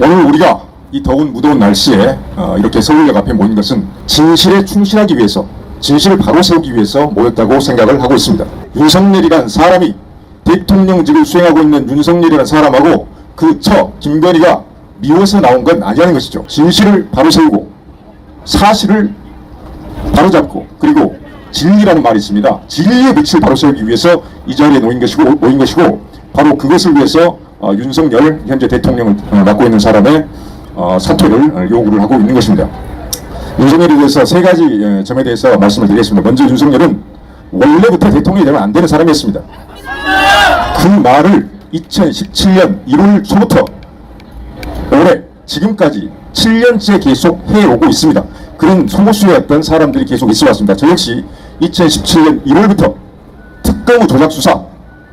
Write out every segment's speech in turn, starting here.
오늘 우리가 이 더운 무더운 날씨에 이렇게 서울역 앞에 모인 것은 진실에 충실하기 위해서, 진실을 바로 세우기 위해서 모였다고 생각을 하고 있습니다. 윤석열이란 사람이, 대통령직을 수행하고 있는 윤석열이란 사람하고 그 처 김건희가 미워서 나온 건 아니라는 것이죠. 진실을 바로 세우고 사실을 바로 잡고, 그리고 진리라는 말이 있습니다. 진리의 빛을 바로 세우기 위해서 이 자리에 모인 것이고 바로 그것을 위해서 윤석열 현재 대통령을 맡고 있는 사람의 사퇴를 요구를 하고 있는 것입니다. 윤석열에 대해서 세 가지 점에 대해서 말씀을 드리겠습니다. 먼저 윤석열은 원래부터 대통령이 되면 안 되는 사람이었습니다. 그 말을 2017년 1월 초부터 올해 지금까지 7년째 계속 해오고 있습니다. 그런 소모수였던 사람들이 계속 있어 왔습니다. 저 역시 2017년 1월부터 특검 조작 수사,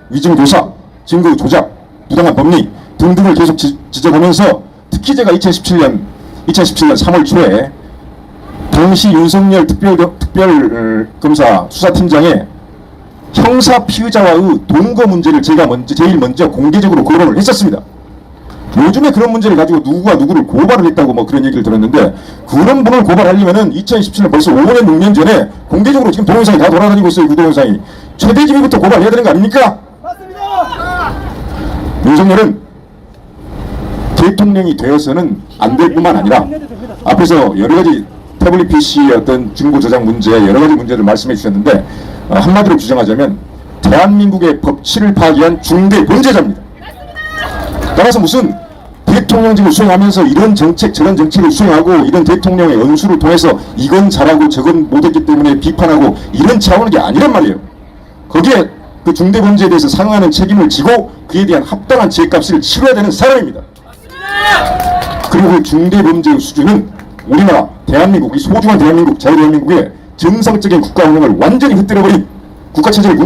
위증 교사, 증거 조작, 부당한 법리 등등을 계속 지적하면서 특히 제가 2017년 3월 초에 당시 윤석열 특별검사 수사팀장의 형사 피의자와의 동거 문제를 제가 제일 먼저 공개적으로 거론을 했었습니다. 요즘에 그런 문제를 가지고 누구가 누구를 고발을 했다고 뭐 그런 얘기를 들었는데, 그런 분을 고발하려면은 2017년 벌써 5년 6년 전에 공개적으로 지금 동영상이 다 돌아다니고 있어요. 그 동영상이 최대집이부터 고발해야 되는 거 아닙니까? 맞습니다. 윤석열은 대통령이 되어서는 안 될 뿐만 아니라 앞에서 여러 가지 태블릿 PC의 어떤 증거 저장 문제, 여러 가지 문제를 말씀해 주셨는데, 한마디로 주장하자면 대한민국의 법치를 파괴한 중대 범죄자입니다. 따라서 무슨 대통령직을 수행하면서 이런 정책 저런 정책을 수행하고 이런 대통령의 언수를 통해서 이건 잘하고 저건 못했기 때문에 비판하고 이런 차원의 게 아니란 말이에요. 거기에 그 중대 범죄에 대해서 상응하는 책임을 지고 그에 대한 합당한 죄값을 치러야 되는 사람입니다. 그리고 그 중대 범죄의 수준은 우리나라 대한민국, 이 소중한 대한민국, 자유대한민국의 정상적인 국가 운영을 완전히 흩뜨려버린, 국가체제를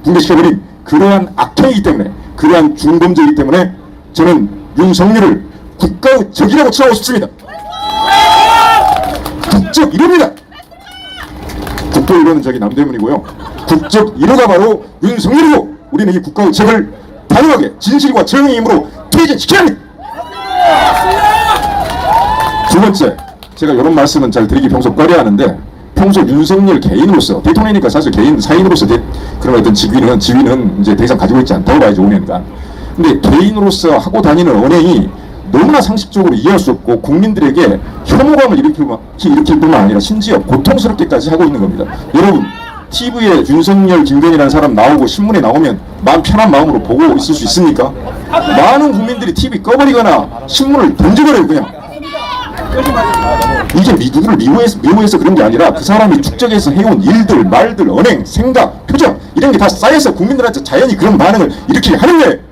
붕괴시켜버린 그러한 악행이기 때문에, 그러한 중범죄이기 때문에 저는 윤석열을 국가의 적이라고 칭하고 싶습니다. 국적 1호입니다. 국도 1호는 저기 남대문이고요. 국적 1호가 바로 윤석열이고, 우리는 이 국가의 적을 단호하게 진실과 정의의 힘으로 퇴진시켜야 합니다. 두 번째, 제가 이런 말씀은 잘 드리기 평소 꺼려하는데, 평소 윤석열 개인으로서, 대통령이니까 사실 개인 사인으로서 그런 어떤 지위는 이제 더 이상 가지고 있지 않다고 봐야죠, 5년간. 근데 개인으로서 하고 다니는 언행이 너무나 상식적으로 이해할 수 없고 국민들에게 혐오감을 일으킬 뿐만 아니라 심지어 고통스럽게까지 하고 있는 겁니다. 여러분, TV에 윤석열, 김건희라는 사람 나오고 신문에 나오면 마음 편한 마음으로 보고 있을 수 있습니까? 많은 국민들이 TV 꺼버리거나 신문을 던져버려요, 그냥. 이게 누구를 미워해서 그런 게 아니라 그 사람이 축적해서 해온 일들, 말들, 언행, 생각, 표정 이런 게 다 쌓여서 국민들한테 자연히 그런 반응을 일으키게 하는 거예요.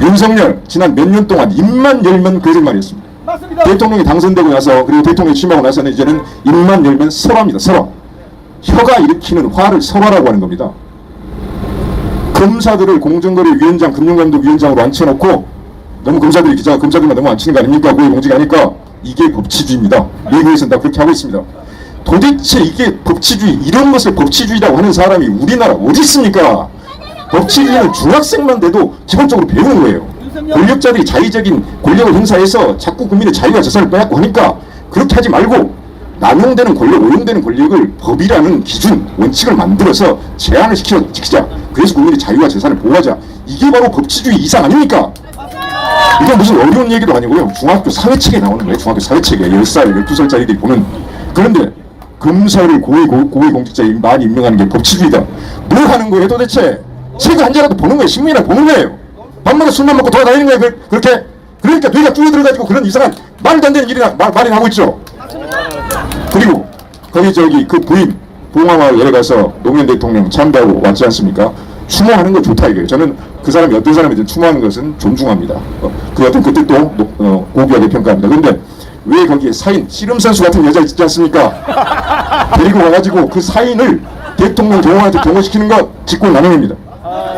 윤석열 지난 몇 년 동안 입만 열면 거짓말이었습니다. 맞습니다. 대통령이 당선되고 나서, 그리고 대통령이 취임하고 나서는 이제는 입만 열면 설화입니다. 설화. 혀가 일으키는 화를 설화라고 하는 겁니다. 검사들을 공정거래위원장, 금융감독위원장으로 앉혀놓고 너무 검사들만 너무 앉히는 거 아닙니까? 고위공직이 아니까 이게 법치주의입니다. 미국에서는 다 그렇게 하고 있습니다. 도대체 이게 법치주의, 이런 것을 법치주의라고 하는 사람이 우리나라 어디 있습니까? 법치주의는 중학생만 돼도 기본적으로 배우는 거예요. 권력자들이 자의적인 권력을 행사해서 자꾸 국민의 자유와 재산을 빼앗고 하니까 그렇게 하지 말고 남용되는 권력, 오용되는 권력을 법이라는 기준, 원칙을 만들어서 제한을 지키자. 그래서 국민의 자유와 재산을 보호하자. 이게 바로 법치주의 이상 아닙니까? 이건 무슨 어려운 얘기도 아니고요. 중학교 사회책에 나오는 거예요. 중학교 사회책에 10살, 12살짜리들이 보는. 그런데 검사를 고위공직자에 많이 임명하는 게 법치주의다. 뭐 하는 거예요 도대체? 책 한 자라도 보는 거예요. 신문이나 보는 거예요. 밤마다 술만 먹고 돌아다니는 거예요. 그렇게? 그러니까 뇌가 줄어들어가지고 그런 이상한 말도 안 되는 일이나 말이나 하고 있죠. 그리고 거기 그 부인 봉화마을 예를 가서 노무현 대통령 참배하고 왔지 않습니까? 추모하는 건 좋다 이거예요. 저는 그 사람이 어떤 사람이든 추모하는 것은 존중합니다. 그 어떤 그 뜻도 고귀하게 평가합니다. 그런데 왜 거기에 사인, 씨름선수 같은 여자 있지 않습니까? 데리고 와가지고 그 사인을 대통령 경호한테 경호시키는 것 직권남용입니다.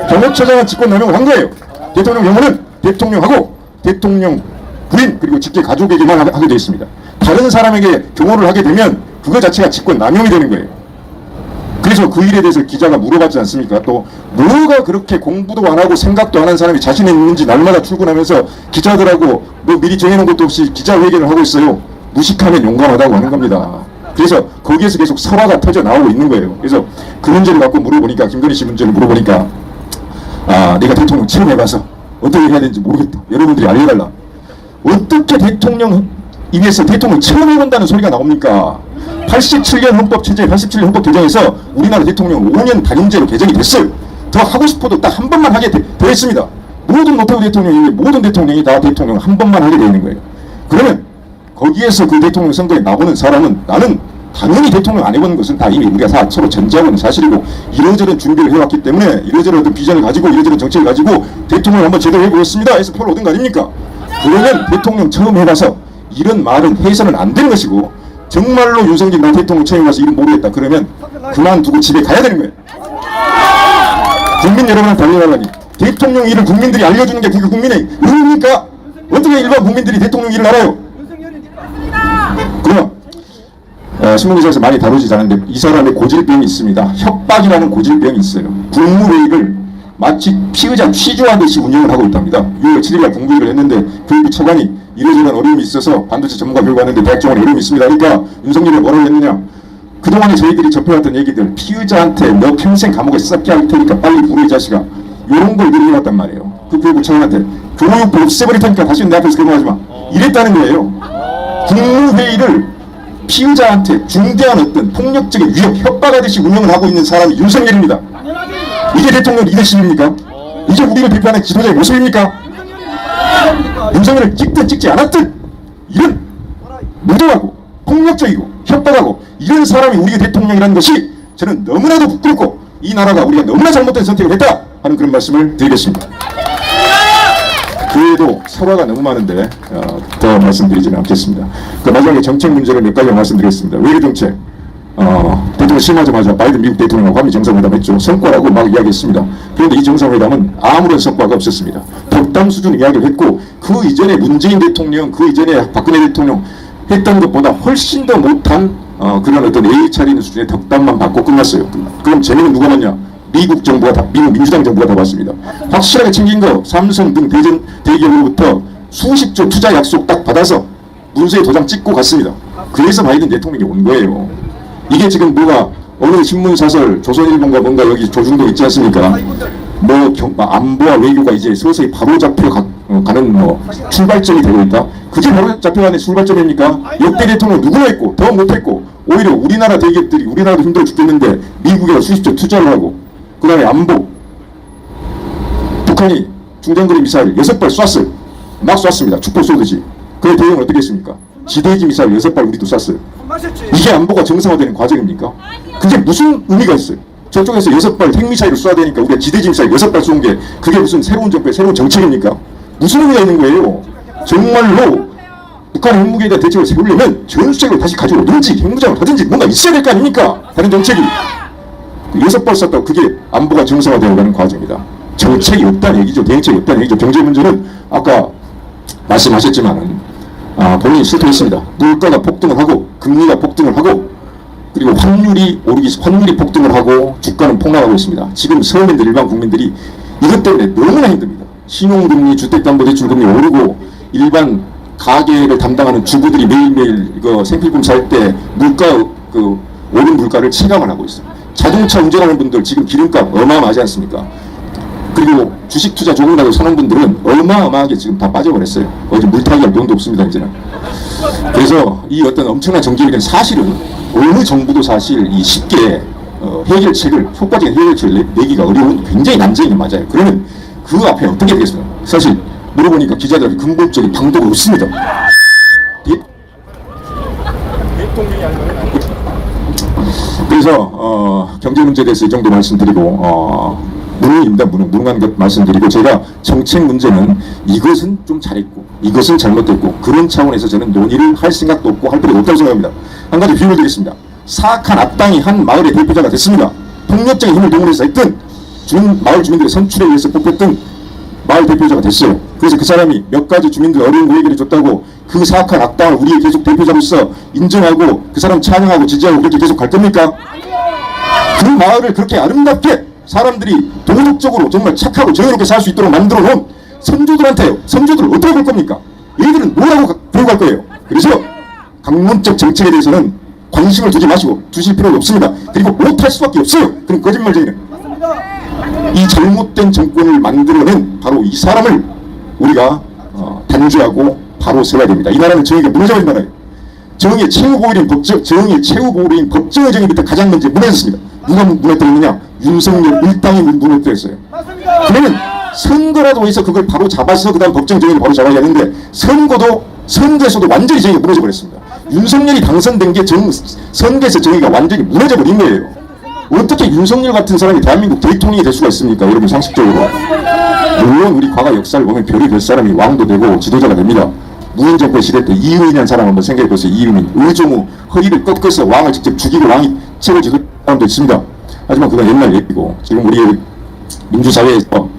경호처장은 직권남용을 한 거예요. 대통령 경호는 대통령하고 대통령 부인 그리고 직계 가족에게만 하게 되어 있습니다. 다른 사람에게 경호를 하게 되면 그거 자체가 직권남용이 되는 거예요. 그래서 그 일에 대해서 기자가 물어봤지 않습니까? 또 뭐가 그렇게 공부도 안 하고 생각도 안 한 사람이 자신이 있는지 날마다 출근하면서 기자들하고 뭐 미리 정해놓은 것도 없이 기자회견을 하고 있어요. 무식하면 용감하다고 하는 겁니다. 그래서 거기에서 계속 설화가 터져 나오고 있는 거예요. 그래서 그 문제를 갖고 물어보니까, 김건희 씨 문제를 물어보니까, 내가 대통령 처음 해봐서 어떻게 해야 되는지 모르겠다. 여러분들이 알려달라. 어떻게 대통령 입에서 대통령 처음 해본다는 소리가 나옵니까? 87년 헌법 체제, 87년 헌법 개정에서 우리나라 대통령 5년 단임제로 개정이 됐어요. 더 하고 싶어도 딱 한 번만 하게 되었습니다. 모든 노태우 대통령이, 모든 대통령이 다 대통령 한 번만 하게 되어 있는 거예요. 그러면 거기에서 그 대통령 선거에 나오는 사람은, 나는 당연히 대통령 안 해보는 것은 다 이미 우리가 서로 전제하고 있는 사실이고, 이런저런 준비를 해왔기 때문에 이런저런 어떤 비전을 가지고 이런저런 정책을 가지고 대통령을 한번 제대로 해보겠습니다 해서 표를 얻은 거 아닙니까? 그러면 대통령 처음 해봐서 이런 말은 해서는 안 되는 것이고, 정말로 윤석열 나 대통령 처음 해봐서 이름 모르겠다 그러면 그만두고 집에 가야 되는 거예요. 국민 여러분한테 알려달라니, 대통령 일을 국민들이 알려주는 게 그게 국민의 의무입니까? 어떻게 일반 국민들이 대통령 일을 알아요? 그럼 신문기사에서 많이 다루지 않았는데 이 사람의 고질병이 있습니다. 협박이라는 고질병이 있어요. 국무회의를 마치 피의자 취조하듯이 운영을 하고 있답니다. 6월 7일날 국무회의를 했는데 교육부 차관이 이러저런 어려움이 있어서 반도체 전문가 교육하는데 대학 정원에 어려움이 있습니다. 그러니까 윤석열이 뭐라고 했느냐, 그동안에 저희들이 접해왔던 얘기들, 피의자한테 너 평생 감옥에 썩게 할 테니까 빨리 물어 이 자식아, 이런 걸 늘려왔단 말이에요. 그 교육부 차관한테 교육부 없애버릴 테니까 다시 내 앞에서 개봉하지 마, 이랬다는 거예요. 국무회의를 피의자한테 중대한 어떤 폭력적인 위협, 협박하듯이 운영을 하고 있는 사람이 윤석열입니다. 이게 대통령 리더십입니까? 이게 우리를 대표하는 지도자의 모습입니까? 윤석열을 찍든 찍지 않았든 이런 무도하고 폭력적이고 협박하고 이런 사람이 우리의 대통령이라는 것이 저는 너무나도 부끄럽고, 이 나라가 우리가 너무나 잘못된 선택을 했다 하는 그런 말씀을 드리겠습니다. 그래도 설화가 너무 많은데 더 말씀드리지는 않겠습니다. 그 마지막에 정책 문제를 몇 가지 말씀드리겠습니다. 외교 정책, 대통령 취임하자마자 바이든 미국 대통령과 한미 정상회담 했죠. 성과라고 막 이야기했습니다. 그런데 이 정상회담은 아무런 성과가 없었습니다. 덕담 수준 이야기를 했고, 그 이전에 문재인 대통령, 그 이전에 박근혜 대통령 했던 것보다 훨씬 더 못한 그런 어떤 예의 차리는 수준의 덕담만 받고 끝났어요. 그럼 재미는 누가 봤냐? 미국 정부가 다, 미국 민주당 정부가 다 봤습니다. 확실하게 챙긴 거, 삼성 등 대기업으로부터 수십조 투자 약속 딱 받아서 문서에 도장 찍고 갔습니다. 그래서 바이든 대통령이 온 거예요. 이게 지금 뭐가 어느 신문사설, 조선일보인가 뭔가 여기 조중도 있지 않습니까? 뭐 안보와 외교가 이제 서서히 바로 잡혀가는 뭐 출발점이 되고 있다. 그게 바로 잡혀가는 출발점입니까? 역대 대통령 누구나 했고 더 못했고, 오히려 우리나라 대기업들이, 우리나라도 힘들어 죽겠는데 미국에 수십조 투자를 하고, 그 다음에 안보, 북한이 중장거리 미사일 6발 쐈어요. 막 쐈습니다. 축복 쏘듯이. 그의 대응은 어떻게 했습니까? 지대지 미사일 6발 우리도 쐈어요. 이게 안보가 정상화되는 과정입니까? 그게 무슨 의미가 있어요? 저쪽에서 6발 핵미사일을 쏴야 되니까 우리가 지대지 미사일 6발 쏜 게 그게 무슨 새로운 정부의 새로운 정책입니까? 무슨 의미가 있는 거예요? 정말로 북한 핵무기에 대한 대책을 세우려면 전술핵을 다시 가지고 오든지 핵무장을 하든지 뭔가 있어야 될 거 아닙니까? 다른 정책이. 6발 쐈다고 그게 안보가 정상화되어가는 과정이다. 정책이 없다는 얘기죠. 대응책이 없다는 얘기죠. 경제 문제는 아까 말씀하셨지만은 본인이 실토했습니다. 물가가 폭등을 하고 금리가 폭등을 하고, 그리고 환율이 폭등을 하고 주가는 폭락하고 있습니다. 지금 서민들, 일반 국민들이 이것 때문에 너무나 힘듭니다. 신용금리, 주택담보대출금리 오르고, 일반 가게를 담당하는 주부들이 매일매일 생필품 살 때 오른 물가를 체감을 하고 있습니다. 자동차 운전하는 분들 지금 기름값 어마어마하지 않습니까? 그리고 주식 투자 조금이라도 사는 분들은 어마어마하게 지금 다 빠져버렸어요. 어제 물타기할 돈도 없습니다, 이제는. 그래서 이 어떤 엄청난 정책적인 사실은 어느 정부도 사실 이 쉽게 해결책을, 효과적인 해결책을 내기가 어려운 굉장히 난쟁이 맞아요. 그러면 그 앞에 어떻게 되겠어요? 사실 물어보니까 기자들이 근본적인 방도가 없습니다. 그래서 경제 문제에 대해서 이 정도 말씀드리고, 무능입니다. 무능한 것 말씀드리고, 제가 정책 문제는 이것은 좀 잘했고 이것은 잘못됐고 그런 차원에서 저는 논의를 할 생각도 없고 할 필요가 없다고 생각합니다. 한 가지 비유를 드리겠습니다. 사악한 악당이 한 마을의 대표자가 됐습니다. 폭력적인 힘을 동원해서 했던 마을 주민들의 선출에 의해서 뽑혔던 마을 대표자가 됐어요. 그래서 그 사람이 몇 가지 주민들 어려운 거 해결해 줬다고 그 사악한 악당을 우리의 계속 대표자로서 인정하고 그 사람 찬양하고 지지하고 그렇게 계속 갈 겁니까? 그 마을을 그렇게 아름답게 사람들이 도덕적으로 정말 착하고 정의롭게 살 수 있도록 만들어 놓은 선조들한테요. 선조들을 어떻게 볼 겁니까? 얘들은 뭐라고 교육할 거예요? 그래서 학문적 정책에 대해서는 관심을 두지 마시고 두실 필요가 없습니다. 그리고 못할 수밖에 없어요. 그런 거짓말쟁이는. 이 잘못된 정권을 만들어낸 바로 이 사람을 우리가 단죄하고 바로 세워야 됩니다. 이 나라는 정의가 무너져버린 나라예요. 정의의 최후보일인 법정의 정의부터 가장 먼저 무너졌습니다. 누가 무너뜨렸느냐? 윤석열 일당이 무너뜨렸어요. 그러면 선거라도 해서 그걸 바로 잡아서 그 다음 법정 정의를 바로 잡아야 하는데 선거에서도 완전히 정의가 무너져 버렸습니다. 윤석열이 당선된 게 선거에서 정의가 완전히 무너져 버린 거예요. 어떻게 윤석열 같은 사람이 대한민국 대통령이 될 수가 있습니까? 여러분 상식적으로. 물론 우리 과거 역사를 보면 별이 될 사람이 왕도 되고 지도자가 됩니다. 무인정권 시대 때 이의민이라는 사람 한번 생각해 보세요. 이의민. 의종우 허리를 꺾어서 왕을 직접 죽이고 왕이 책을 지은 사람도 있습니다. 하지만 그건 옛날 얘기고 지금 우리 민주사회에서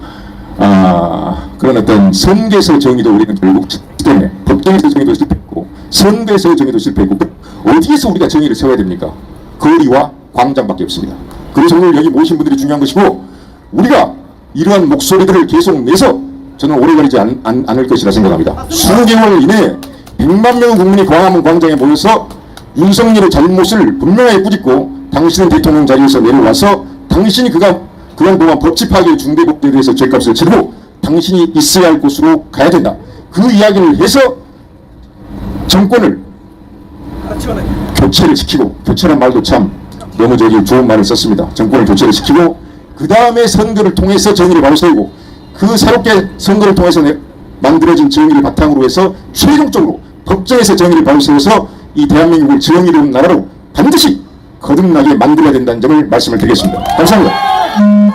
그런 어떤 선거에서 정의도 우리는 결국 때문에 법정에서 정의도 실패했고 선거에서 정의도 실패했고 어디에서 우리가 정의를 세워야 됩니까? 거리와 광장밖에 없습니다. 그래서 오늘 여기 모신 분들이 중요한 것이고 우리가 이러한 목소리들을 계속 내서 저는 오래 걸리지 않을 것이라 생각합니다. 수개월 이내에 100만 명의 국민이 광화문 광장에 모여서 윤석열의 잘못을 분명하게 꾸짖고 당신은 대통령 자리에서 내려와서 당신이 그간 동안 법치 파괴의 중대범죄에 대해서 죄값을 치르고 당신이 있어야 할 곳으로 가야 된다. 그 이야기를 해서 정권을 교체를 시키고, 교체란 말도 참 너무 좋은 말을 썼습니다. 정권을 교체를 시키고 그 다음에 선거를 통해서 정의를 바로 세우고 그 새롭게 선거를 통해서 만들어진 정의를 바탕으로 해서 최종적으로 법정에서 정의를 바로 세워서 이 대한민국을 정의로운 나라로 반드시 거듭나게 만들어야 된다는 점을 말씀을 드리겠습니다. 감사합니다.